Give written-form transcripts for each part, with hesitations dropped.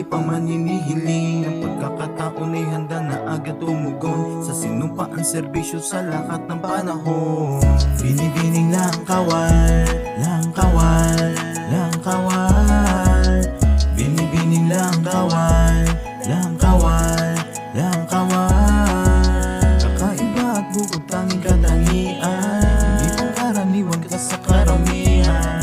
pa maninihiling. Ang pagkakataon ay handa na agad tumugon sa sinumpaang serbisyo sa lahat ng panahon. Binibining lang kawal, lang kawal, lang kawal. Binibining lang kawal, lang kawal, lang kawal. Kakaiba at bukod tanging katangian, hindi pangkaraniwan ka sa karamihan.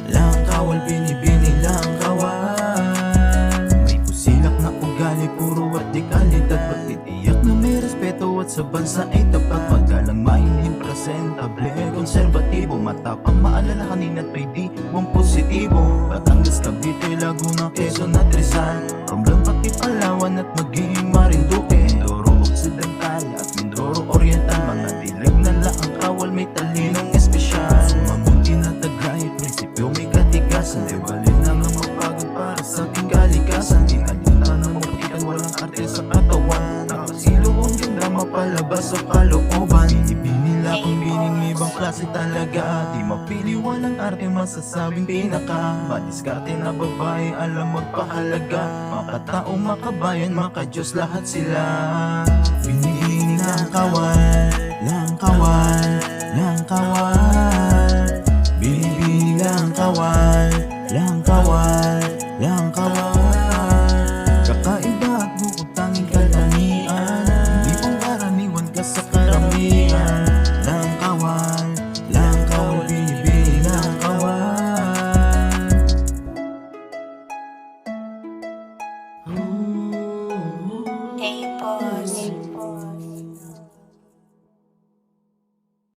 Lang kawal, binibining lang kawal. May pusilak na ugali, puro vertikalidad, pagtitiyak na may respeto at sa bansa ay tapat. Magalang, mahihin, presentable, konserbatibo, matapang, maalalahanin at may di mong positibo. Batangas, Cavite, Laguna, Quezon at Rizal, Romblon pati Palawan at maging Marinduque, Mindoro Occidental at Mindoro Oriental. Mga dilag na laang kawal, may talinong espesyal. Sumamunti na Taglay, prinsipyo may katigasan, di bali na nga mapagod para sa ating kalikasan. Di halita ng mutikan, walang arte sa katawan, nakasilo ang ganda mapalabas sa kalooban. Binila kung bining ibang klase talaga, di mapili, walang arte masasabing pinaka. Madiskarte na babae, alam magpahalaga, makatao, makabayan, makadiyos lahat sila. Binibining lang kawal, lang kawal, lang kawal. Binibining lang kawal, lang kawal, lang kawal. Kakaiba at bukod tanging katangian, hindi pangkaraniwan ka sa karamihan.